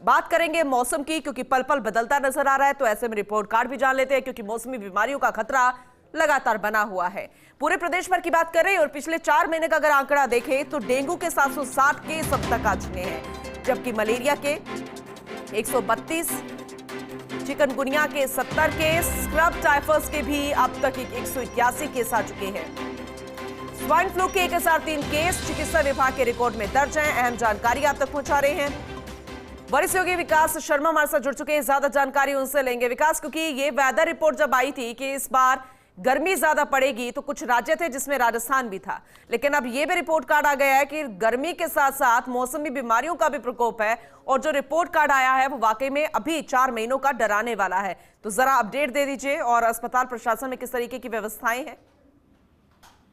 बात करेंगे मौसम की, क्योंकि पल पल बदलता नजर आ रहा है। तो ऐसे में रिपोर्ट कार्ड भी जान लेते हैं, क्योंकि मौसमी बीमारियों का खतरा लगातार बना हुआ है। पूरे प्रदेश भर की बात करें और पिछले 4 महीने का अगर आंकड़ा देखें तो डेंगू के 760 केस अब तक आ चुके हैं, जबकि मलेरिया के 132, चिकनगुनिया के 70 केस, स्क्रब टाइफस के भी अब तक 181 केस आ चुके हैं। स्वाइन फ्लू के 1003 केस चिकित्सा विभाग के रिकॉर्ड में दर्ज हैं। अहम जानकारी आप तक पहुंचा रहे हैं वरिष्ठ योगी विकास शर्मा हमारे साथ जुड़ चुके हैं। ज्यादा जानकारी उनसे लेंगे। विकास, क्योंकि ये वेदर रिपोर्ट जब आई थी कि इस बार गर्मी ज्यादा पड़ेगी, तो कुछ राज्य थे जिसमें राजस्थान भी था, लेकिन अब ये भी रिपोर्ट कार्ड आ गया है कि गर्मी के साथ साथ मौसमी बीमारियों का भी प्रकोप है, और जो रिपोर्ट कार्ड आया है वो वाकई में अभी 4 महीनों का डराने वाला है। तो जरा अपडेट दे दीजिए, और अस्पताल प्रशासन में किस तरीके की व्यवस्थाएं हैं?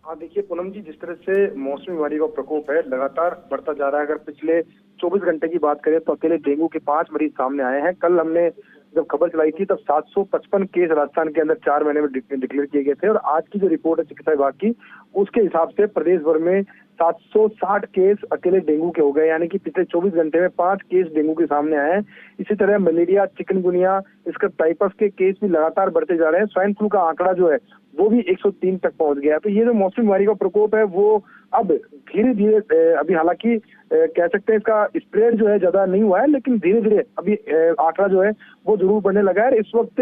हाँ देखिए पूनम जी, जिस तरह से मौसमी बीमारी का प्रकोप है लगातार बढ़ता जा रहा है। अगर पिछले 24 घंटे की बात करें तो अकेले डेंगू के 5 मरीज सामने आए हैं। कल हमने जब खबर चलाई थी तब 755 केस राजस्थान के अंदर 4 महीने में डिक्लेयर किए गए थे, और आज की जो रिपोर्ट है चिकित्सा विभाग की उसके हिसाब से प्रदेश भर में 760 केस अकेले डेंगू के हो गए, यानी कि पिछले 24 घंटे में 5 केस डेंगू के सामने आए हैं। इसी तरह मलेरिया, चिकनगुनिया, इसका टाइफस के केस भी लगातार बढ़ते जा रहे हैं। स्वाइन फ्लू का आंकड़ा जो है वो भी 103 तक पहुंच गया। तो ये जो मौसमी बीमारी का प्रकोप है वो अब धीरे धीरे, अभी हालांकि कह सकते हैं इसका स्प्रेड जो है ज्यादा नहीं हुआ है, लेकिन धीरे धीरे अभी आंकड़ा जो है वो जरूर बढ़ने लगा है। इस वक्त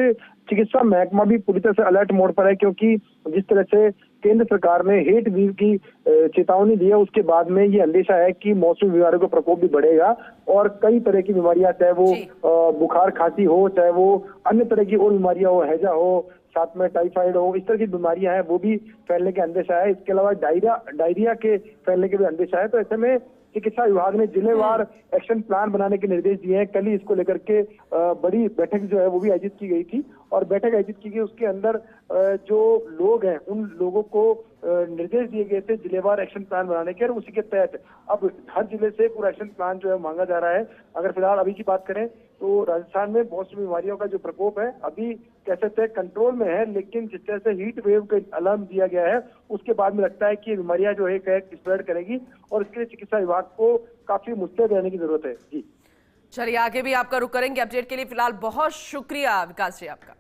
चिकित्सा महकमा भी पूरी तरह से अलर्ट मोड पर है, क्योंकि जिस तरह से केंद्र सरकार ने हीट वेव की चेतावनी दी है, उसके बाद में ये अंदेशा है कि मौसमी बीमारियों का प्रकोप भी बढ़ेगा, और कई तरह की बीमारियां, चाहे वो बुखार खांसी हो, चाहे वो अन्य तरह की और बीमारियां हो, हैजा हो, साथ में टाइफाइड हो, इस तरह की बीमारियां हैं वो भी फैलने के अंदेशा है। इसके अलावा डायरिया के फैलने के भी अंदेशा है। तो ऐसे में चिकित्सा विभाग ने जिलेवार एक्शन प्लान बनाने के निर्देश दिए हैं। कल ही इसको लेकर के बड़ी बैठक जो है वो भी आयोजित की गई थी, और बैठक आयोजित की गई उसके अंदर जो लोग हैं उन लोगों को निर्देश दिए गए थे जिलेवार एक्शन प्लान बनाने के, और उसी के तहत अब हर जिले से पूरा एक्शन प्लान जो है मांगा जा रहा है। अगर फिलहाल अभी की बात करें तो राजस्थान में मौसमी बीमारियों का जो प्रकोप है अभी कह सकते हैं कंट्रोल में है, लेकिन जिस तरह से हीट वेव का अलार्म दिया गया है उसके बाद में लगता है कि ये बीमारियां जो है स्प्रेड करेगी, और इसके लिए चिकित्सा विभाग को काफी मुस्तैद रहने की जरूरत है। जी चलिए, आगे भी आपका रुख करेंगे। अपडेट के लिए फिलहाल बहुत शुक्रिया विकास जी आपका।